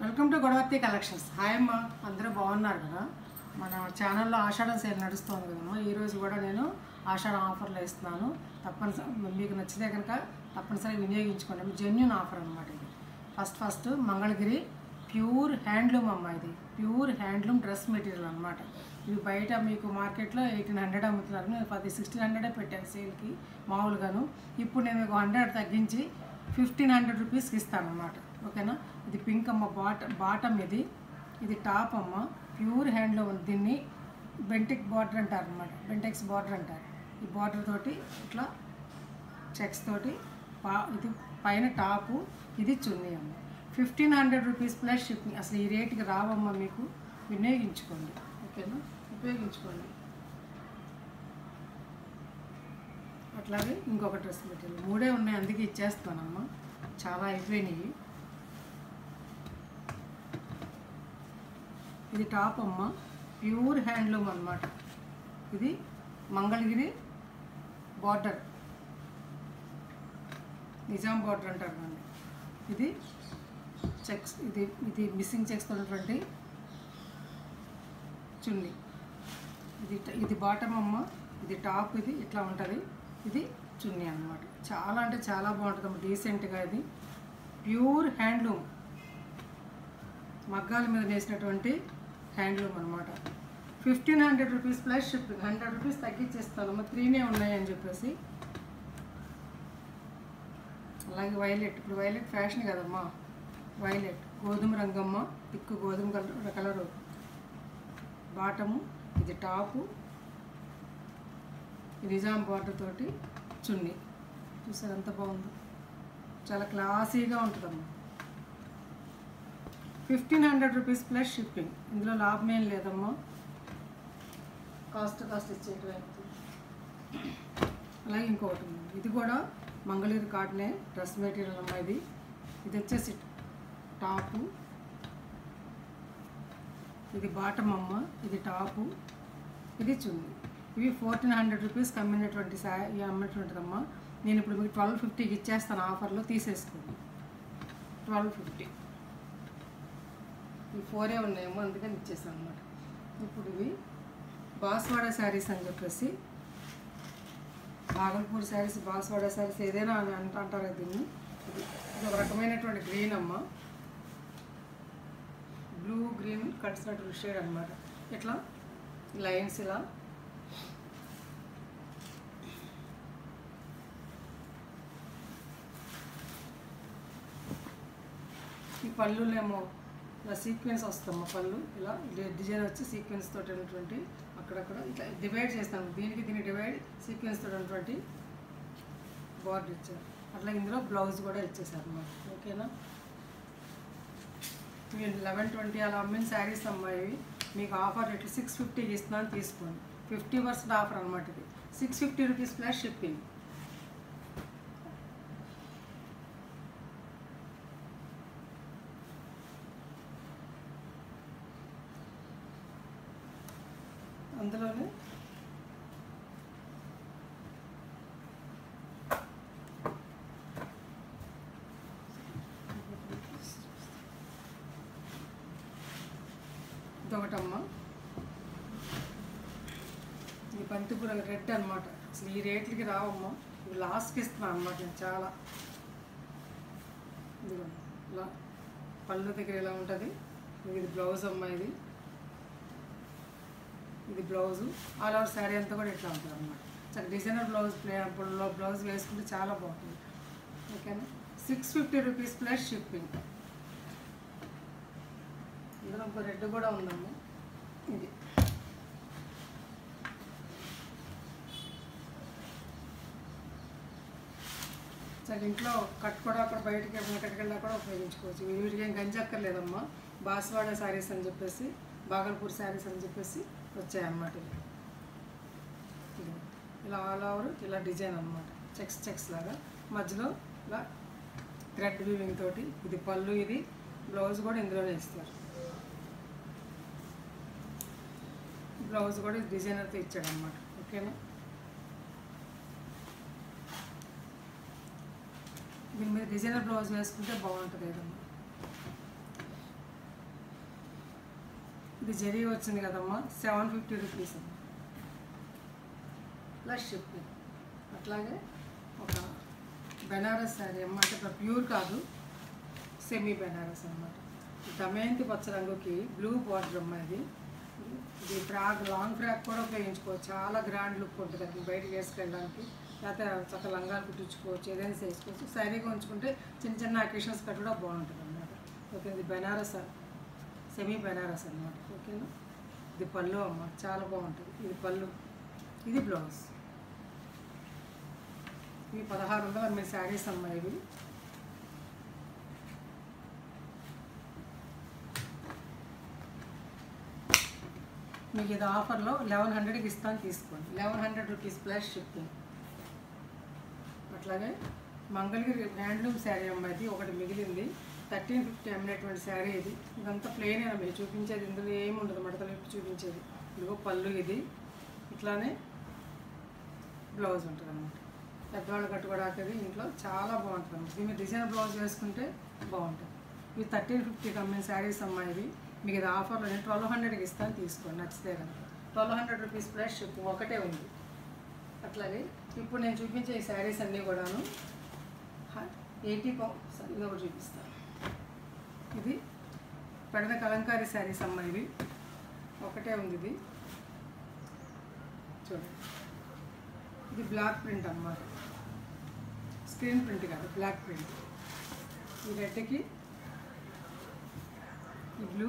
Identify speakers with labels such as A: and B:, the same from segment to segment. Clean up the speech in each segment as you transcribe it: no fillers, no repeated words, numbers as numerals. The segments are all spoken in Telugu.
A: Welcome to Godavarthi collections. Hi అమ్మ, అందరూ బాగున్నారు కదా. మన ఛానల్లో ఆషాఢం సేల్ నడుస్తుంది కదమ్మా. ఈరోజు కూడా నేను ఆషాఢం ఆఫర్లో ఇస్తున్నాను. తప్పనిసరి మీకు నచ్చితే కనుక తప్పనిసరిగా వినియోగించుకోండి. జెన్యూన్ ఆఫర్ అనమాట ఇది. ఫస్ట్ మంగళగిరి ప్యూర్ హ్యాండ్లూమ్ అమ్మ. ఇది ప్యూర్ హ్యాండ్లూమ్ డ్రెస్ మెటీరియల్ అనమాట. ఇవి బయట మీకు మార్కెట్లో 1800 అమ్ముతున్నారు. నేను 1600 పెట్టాను సేల్కి మామూలుగాను. ఇప్పుడు నేను మీకు 100 తగ్గించి 1500 రూపీస్కి ఇస్తాను అనమాట. ఓకేనా. ఇది పింక్ అమ్మ, బాటమ్ ఇది టాప్ అమ్మ. ప్యూర్ హ్యాండ్లో ఉంది. దీన్ని బెంటెక్ బార్డర్ అంటారు అనమాట. బెంటెక్స్ బార్డర్ అంటారు. ఈ బార్డర్ తోటి ఇట్లా చెక్స్ తోటి ఇది పైన టాపు, ఇది చున్నీ అమ్మ. 1500 రూపీస్ ప్లస్ షిప్పింగ్. అసలు ఈ రేటుకి రావమ్మ. మీకు వినియోగించుకోండి. ఓకేనా, ఉపయోగించుకోండి. అట్లాగే ఇంకొక డ్రెస్ మెటీరియల్ 3 ఉన్నాయి, అందుకే ఇచ్చేస్తానమ్మా. చాలా అయిపోయినాయి. ఇది టాప్ అమ్మ, ప్యూర్ హ్యాండ్లూమ్ అనమాట. ఇది మంగళగిరి బార్డర్, నిజాం బార్డర్ అంటారు అండి. ఇది చెక్స్, ఇది మిస్సింగ్ చెక్స్ ఉన్నటువంటి చున్నీ. ఇది బాటమ్ అమ్మ. ఇది టాప్, ఇది ఇట్లా ఉంటుంది. ఇది చున్నీ అన్నమాట. చాలా అంటే చాలా బాగుంటుందమ్మ, డీసెంట్గా. ఇది ప్యూర్ హ్యాండ్లూమ్, మగ్గాల మీద వేసినటువంటి హ్యాండ్లూమ్ అనమాట. 1500 రూపీస్ ప్లస్ షిప్పింగ్. 100 రూపీస్ తగ్గించేస్తానమ్మా. 3 ఉన్నాయని చెప్పేసి. అలాగే వైలెట్, ఇప్పుడు వైలెట్ ఫ్యాషన్ కదమ్మా. వైలెట్ గోధుమ రంగమ్మ, తిక్కు గోధుమ కలరు బాటము. ఇది టాపు, నిజాం బార్డర్ తోటి చున్నీ. చూసారు ఎంత బాగుందో, చాలా క్లాసీగా ఉంటుందమ్మా. 1500 రూపీస్ ప్లస్ షిప్పింగ్. ఇందులో లాభం ఏం లేదమ్మా, కాస్ట్ ఇచ్చేటువంటి. అలాగే ఇంకొకటి ఉంది. ఇది కూడా మంగళగిరి కాటనే డ్రెస్ మెటీరియల్ అమ్మా. ఇది వచ్చేసి టాపు, ఇది బాటమ్ అమ్మ. ఇది టాపు, ఇది చున్నీ. ఇవి 1400 రూపీస్కి అమ్మినటువంటి అమ్మినటువంటిదమ్మా. నేను ఇప్పుడు మీకు 1250కి ఇచ్చేస్తాను ఆఫర్లో, తీసేసుకోండి. 1250. ఇవి 4 ఉన్నాయేమో, అందుకని ఇచ్చేస్తాను అనమాట. ఇప్పుడు ఇవి బాస్వాడా శారీస్ అని చెప్పేసి, భాగల్పూర్ శారీస్, బాస్వాడా శారీస్ ఏదైనా అని అంటారు దీన్ని. ఇది ఒక రకమైనటువంటి గ్రీన్ అమ్మ, బ్లూ గ్రీన్ కలిసినటువంటి షేడ్ అనమాట. ఇట్లా లైన్స్ ఇలా. ఈ పళ్ళులేమో ఇలా సీక్వెన్స్ వస్తాము. పళ్ళు ఇలా డిజైన్ వచ్చి సీక్వెన్స్ తోటి ఉన్నటువంటి అక్కడక్కడ ఇట్లా డివైడ్ చేస్తాము. దీన్ని డివైడ్ సీక్వెన్స్ తోటి ఉన్నటువంటి బార్డర్ ఇచ్చారు. అట్లా ఇందులో బ్లౌజ్ కూడా ఇచ్చేసారు అన్నమాట. ఓకేనా. మీరు 1120 అలా అమ్మిన శారీస్ అమ్మాయి. మీకు ఆఫర్ రేట్లు 650కి ఇస్తున్నాను, తీసుకోండి. 50% ఆఫర్ అనమాట. ఇది 650 రూపీస్ ప్లస్ షిప్పింగ్. అందులోనే ఇదొకటమ్మ. ఇది బంతిపూర రెడ్ అనమాట. అసలు ఈ రేట్లకి రావమ్మా. ఇవి లాస్ట్కి ఇస్తున్నాను అనమాట నేను. చాలా ఇదిగో ఇలా పళ్ళు దగ్గర ఇలా ఉంటుంది. ఇది బ్లౌజ్ అమ్మ. ఇది బ్లౌజు. ఆల్ ఓవర్ శారీ అంతా కూడా ఇట్లా ఉంటుంది అనమాట. చాలా డిజైనర్ బ్లౌజ్ వేసుకుంటే చాలా బాగుంటుంది. ఓకేనా. 650 రూపీస్ ప్లస్ షిప్పింగ్. ఇందులో ఇంకో రెడ్ కూడా ఉందమ్మా. ఇది చాలా ఇంట్లో కట్టుకోవడం, అక్కడ బయటకి ఎక్కడికెళ్ళినా కూడా ఉపయోగించుకోవచ్చు. వీటికి ఏం గంజక్కర్లేదమ్మా. బాస్వాడా శారీస్ అని చెప్పేసి, భాగల్పూర్ శారీస్ అని చెప్పేసి వచ్చాయన్నమాట. ఇది ఇలా ఆల్ ఓవర్ ఇలా డిజైన్ అనమాట. చెక్స్ లాగా మధ్యలో ఇలా థ్రెడ్ వీవింగ్ తోటి. ఇది పళ్ళు, ఇది బ్లౌజ్ కూడా ఇందులోనే ఇస్తారు. బ్లౌజ్ కూడా డిజైనర్తో ఇచ్చాడు అనమాట. ఓకేనా. దీని మీద డిజైనర్ బ్లౌజ్ వేసుకుంటే బాగుంటుంది ఏదన్నా. ఇది జరీ వచ్చింది కదమ్మా, 750 రూపీస్ ప్లస్ షిప్పింగ్. అట్లాగే ఒక బెనారస్ శారీ అమ్మ, అంటే ప్యూర్ కాదు, సెమీ బెనారస్ అన్నమాట. దమయంతి పచ్చ రంగుకి బ్లూ బార్డర్ అమ్మ. ఇది ఫ్రాక్, లాంగ్ ఫ్రాక్ కూడా ఉపయోగించుకోవచ్చు, చాలా గ్రాండ్ లుక్ ఉంటుంది. అది బయటకు వేసుకెళ్ళడానికి, లేకపోతే చక్క లంగాలు కుట్టించుకోవచ్చు, ఏదైనా చేసుకోవచ్చు. శారీగా ఉంచుకుంటే చిన్న చిన్న అకేషన్స్ కట్టు కూడా బాగుంటుంది అన్నమాట. ఓకే, ఇది బెనారస్, సెమీ బెనారస్ అన్నమాట. ఓకేనా, ఇది పళ్ళు అమ్మ, చాలా బాగుంటుంది. ఇది పళ్ళు, ఇది బ్లౌజ్. ఇవి 1600 శారీస్ అమ్మ. ఇవి మీకు ఇది ఆఫర్లో 1100కి ఇస్తాను, తీసుకోండి. 1100 రూపీస్ ప్లస్ షిప్పింగ్. అట్లాగే మంగళగిరి హ్యాండ్లూమ్ శారీ అమ్మ. ఇది ఒకటి మిగిలింది, 1350 అమ్మినటువంటి శారీ. ఇది ఇదంతా ప్లెయిన్ అయినా మీరు చూపించేది, ఇందులో ఏమి ఉండదు, మడతలు చూపించేది. ఇదిగో పళ్ళు, ఇది ఇట్లానే బ్లౌజ్ ఉంటుంది అన్నమాట. పెద్దవాళ్ళు కట్టుకోవడానికి ఇంట్లో చాలా బాగుంటుంది అన్నమాట. దీని డిజైన్ బ్లౌజ్ వేసుకుంటే బాగుంటుంది. ఇవి 1350కి అమ్మిన శారీస్ అమ్మ. ఇవి మీకు ఇది ఆఫర్లో నేను 1200కి ఇస్తాను, తీసుకోండి నచ్చితే కనుక. 1200 రూపీస్ ప్లస్ షిప్పింగ్ ఒకటే ఉంది. అట్లాగే ఇప్పుడు నేను చూపించే ఈ శారీస్ అన్నీ కూడాను 80 ఇది ఒకటి చూపిస్తాను. ఇది పెడన కలంకారీ శారీస్ అమ్మ. ఇవి ఒకటే ఉంది, ఇది చూడండి. ఇది బ్లాక్ ప్రింట్ అమ్మ, స్క్రీన్ ప్రింట్ కాదు, బ్లాక్ ప్రింట్. ఈ రెడ్కి ఈ బ్లూ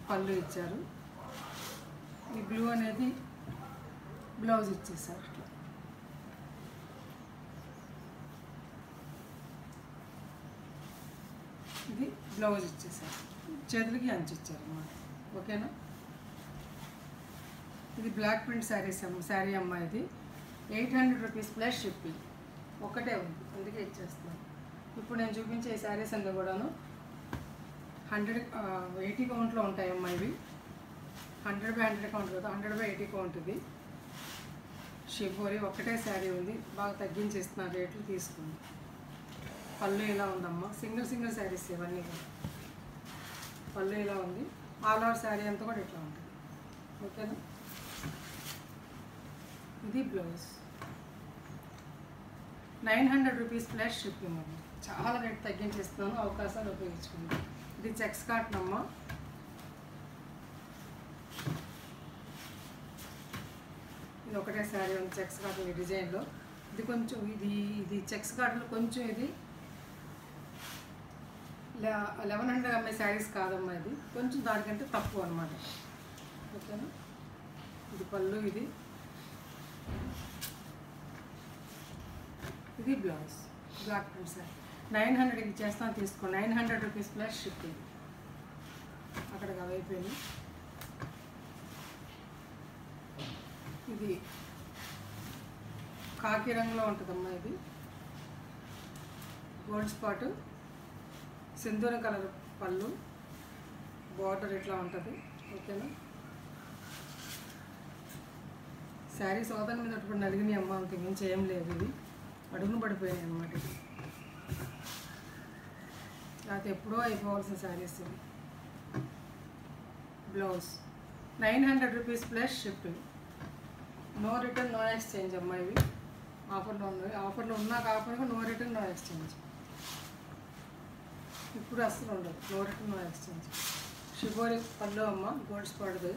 A: పళ్ళు ఇచ్చారు, ఈ బ్లూ అనేది బ్లౌజ్ ఇచ్చేసారు. అట్లా ఇది బ్లౌజ్ ఇచ్చేసారు, చేతులకి అంచు ఇచ్చారు అన్నమాట. ఓకేనా, ఇది బ్లాక్ ప్రింట్ శారీ అమ్మ. ఇది 800 రూపీస్ ప్లస్ షిప్పింగ్ ఒకటే ఉంది, అందుకే ఇచ్చేస్తున్నాను. ఇప్పుడు నేను చూపించే ఈ శారీస్ అన్నీ కూడాను 80 కౌంట్లో ఉంటాయి అమ్మ. ఇవి 100/100 కౌంట్ కదా, 100/80 కౌంట్. ఇది షిబోరి ఒకటే శారీ ఉంది, బాగా తగ్గించి ఇస్తున్నారు రేట్లు, తీసుకుంది. పళ్ళు ఇలా ఉందమ్మా, సింగిల్ శారీస్ ఇవన్నీ కూడా. పళ్ళు ఇలా ఉంది, ఆల్ ఓవర్ శారీ అంతా కూడా ఇట్లా ఉంటుంది. ఓకేనా, ఇది బ్లౌజ్. 900 రూపీస్ ప్లస్ షిప్పింగ్ అమ్మ. చాలా రేట్ తగ్గించేస్తున్నాను, అవకాశాలు ఉపయోగించుకుంది. ఇది చెక్స్ కాటన్ అమ్మ. ఇది ఒకటే శారీ ఉంది చెక్స్ కాటన్ డిజైన్లో. ఇది కొంచెం ఇది చెక్స్ కాటన్లో కొంచెం ఇది 1100 అమ్మే శారీస్ కాదమ్మా, ఇది కొంచెం దానికంటే తక్కువ అనమాట. ఓకేనా, ఇది పళ్ళు, ఇది బ్లౌజ్, బ్లాక్ ప్రింట్ శారీ. 900కి ఇచ్చేస్తాను, తీసుకో. 900 రూపీస్ ప్లస్ షిప్పింగ్. అక్కడికి అవైపోయింది. ఇది కాకి రంగులో ఉంటుందమ్మా. ఇది గోల్డ్ స్పాట్, సింధూరం కలర్ పళ్ళు, బార్డర్ ఇట్లా ఉంటుంది. ఓకేనా, శారీ సోదన మీద ఇప్పుడు నలిగినాయి అమ్మ, అంత మించి ఏం లేదు. ఇది అడుగును పడిపోయాయి అన్నమాట. ఇది లేకపోతే ఎప్పుడో అయిపోవాల్సిన శారీస్. ఇవి blouse 900 rupees plus shipping. No return, no exchange అమ్మా. ఇవి ఆఫర్లో ఉన్నాయి, ఆఫర్లో ఉన్నా కాకపోయినా నో రిటర్న్, నో ఎక్స్చేంజ్. ఇప్పుడు అస్సలు ఉండదు, no return, no exchange. Shibori పళ్ళు అమ్మ, గోల్డ్ స్పాట్ది.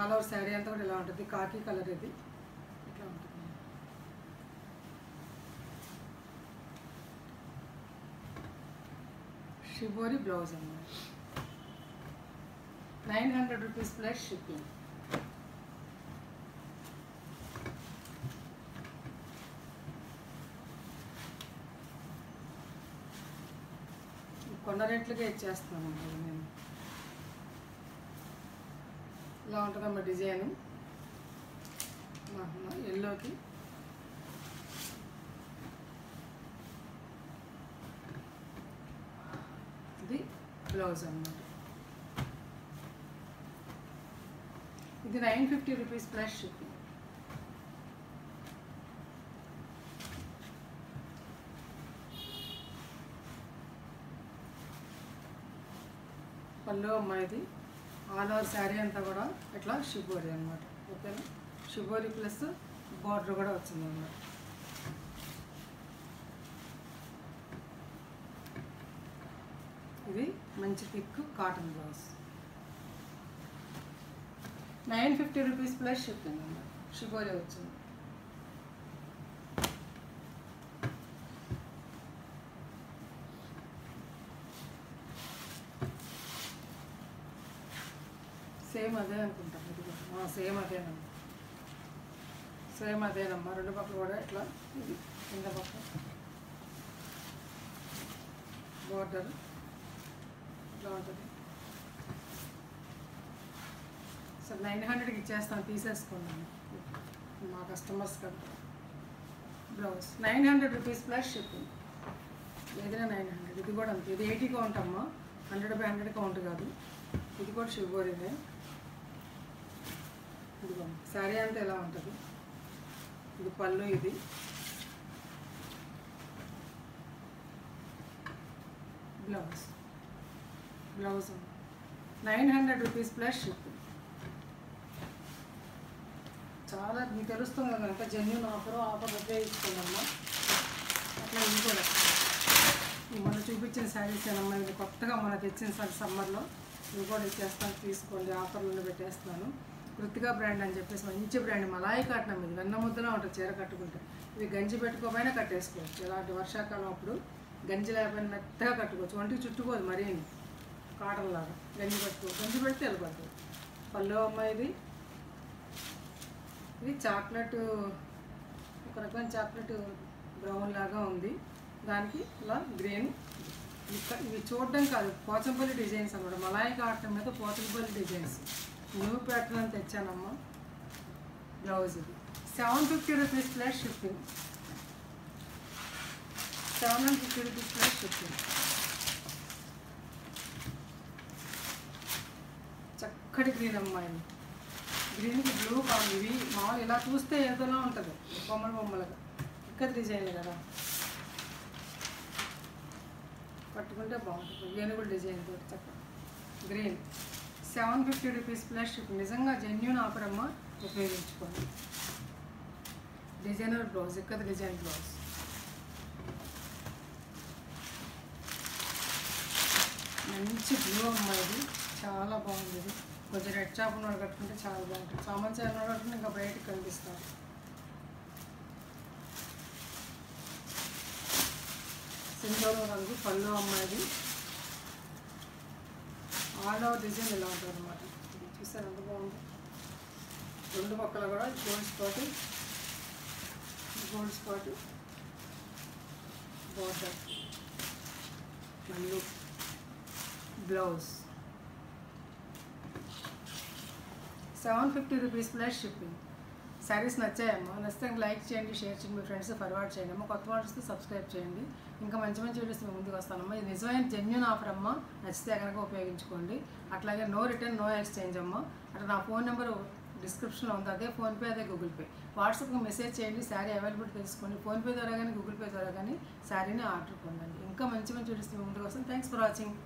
A: ఆల్ ఓవర్ శారీ అంతా కూడా ఇలా ఉంటుంది, కాకి కలర్. ఇది ఇట్లా ఉంటుంది. షిబోరి బ్లౌజ్ అమ్మ. 900 రూపీస్ ప్లస్ షిప్పింగ్. కొన్న రేట్లకే ఇచ్చేస్తాను నేను. ఇలా ఉంటుందమ్మా డిజైను, ఎల్లోకి. ఇది బ్లౌజ్ అన్నమాట. ఇది 950 రూపీస్ ప్లస్ షిప్పింగ్. పళ్ళు అమ్మ ఇది. ఆల్ ఓవర్ శారీ అంతా కూడా ఇట్లా షిబోరి అనమాట. ఓకేనా, షిబోరి ప్లస్ బార్డర్ కూడా వచ్చింది అన్నమాట. ఇది మంచి thick cotton blouse. 950 rupees plus shipping అన్నమాట. షిబోరి వచ్చింది. సేమ్ అదే అనుకుంటాను. ఇది కూడా సేమ్ అదేనమ్మా. సేమ్ అదేనమ్మా. రెండు పక్కలు కూడా ఇట్లా ఇది కింద పక్క బోర్డర్ ఇట్లా ఉంటుంది. సో 900కి ఇచ్చేస్తాను, తీసేసుకున్నాను మా కస్టమర్స్ కదా. Blouse 900 rupees plus shipping. ఏదైనా 900. ఇది కూడా అంతే. ఇది 80 కౌంట్ అమ్మా, 100/100 కౌంట్ కాదు. ఇది కూడా షిబోరినే. ఇదిగో శారీ అంతా ఎలా ఉంటుంది. ఇది పళ్ళు, ఇది blouse. Blouse 900 rupees plus shipping. చాలా మీకు తెలుస్తుంది కనుక జెన్యూన్ ఆఫర్ ఉపయోగించుకోండమ్మా. అట్లా ఇది కూడా మొన్న చూపించిన శారీస్ ఏనమ్మా. ఇది కొత్తగా మొన్న తెచ్చిన సమ్మర్లో ఇవి కూడా ఇచ్చేస్తాను, తీసుకోండి. ఆఫర్లను పెట్టేస్తున్నాను. కృతికా బ్రాండ్ అని చెప్పేసి మంచి బ్రాండ్. మలాయి కాటన్ ఇది వెన్న ముద్దలా ఉంటుంది చీర కట్టుకుంటే. ఇవి గంజి పెట్టుకోపోయినా కట్టేసుకోవచ్చు. ఇలాంటి వర్షాకాలం అప్పుడు గంజి లేకపోయినా మెత్తగా కట్టుకోవచ్చు. ఒంటికి చుట్టుకోదు మరీ కాటన్ లాగా. గంజి పెడితే వెళ్ళిపోతుంది. పళ్ళు అమ్మాయి ఇది. ఇది చాక్లెట్, ఒక రకమైన చాక్లెట్ బ్రౌన్ లాగా ఉంది. దానికి ఇలా గ్రీన్. ఇవి చూడడం కాదు, పోచంపల్లి డిజైన్స్ అన్నమాట. మలాయి కాటన్ మీద పోచంపల్లి డిజైన్స్. న్యూ ప్యాటర్న్ అని తెచ్చానమ్మా. బ్లౌజ్ ఇది 750 rupees plus shipping. 750 rupees plus shipping. చక్కటి గ్రీన్ అమ్మాయి. గ్రీన్కి బ్లూ కావాలి. ఇవి మామూలు ఇలా చూస్తే ఏదోలా ఉంటుంది, బొమ్మలుగా. ఇక్కడ డిజైన్లు కదా, పట్టుకుంటే బాగుంటుంది. ఏనుగుల డిజైన్ తోటి చక్కగా గ్రీన్. 750 rupees plus shipping. నిజంగా జెన్యూన్ ఆఫర్ అమ్మ, ఉపయోగించుకోండి. డిజైనర్ బ్లౌజ్, ఇక్కడ డిజైన్ బ్లౌజ్. మంచి బ్లూ అమ్మాయి. చాలా బాగుంది. ఇది కొంచెం రెడ్ చాప్ ఉన్నవాడు కట్టుకుంటే చాలా బాగుంటుంది. సామాన్ చాయ్ ఉన్నవాడు కట్టుకుంటే ఇంకా బయటకు కనిపిస్తారు. సింధూరం రంగు పళ్ళు అమ్మాయి. ఆల్ ఓవర్ డిజైన్ ఇలా ఉంటుంది అనమాట. చూసారు ఎంత బాగుంది. రెండు పక్కల కూడా గోల్డ్ స్పాట్ బోర్డర్. మళ్ళీ blouse. 750 rupees plus shipping. Sarees నచ్చాయమ్మా. నచ్చితే లైక్ చేయండి, షేర్ చేయండి, మీ ఫ్రెండ్స్ ఫార్వర్డ్ చేయండి అమ్మా. కొత్త వాళ్ళకి సబ్స్క్రైబ్ చేయండి. ఇంకా మంచి వీడియోస్ మేము ముందుకు వస్తానమ్మా. ఇది నిజమైన జెన్యూన్ ఆఫర్ అమ్మా. నచ్చితే కనుక ఉపయోగించుకోండి. అట్లాగే నో రిటర్న్, నో ఎక్స్చేంజ్ అమ్మా. అట్లా నా ఫోన్ నెంబర్ డిస్క్రిప్షన్లో ఉంది. అదే ఫోన్పే, అదే గూగుల్ పే. వాట్సాప్కి మెసేజ్ చేయండి, శారీ అవైలబిలిటీ తెలుసుకోండి. ఫోన్పే ద్వారా కానీ గూగుల్ పే ద్వారా కానీ శారీని ఆర్డర్ పొందండి. ఇంకా మంచి వీడియోస్ మేము ముందుకు వస్తాం. Thanks for watching.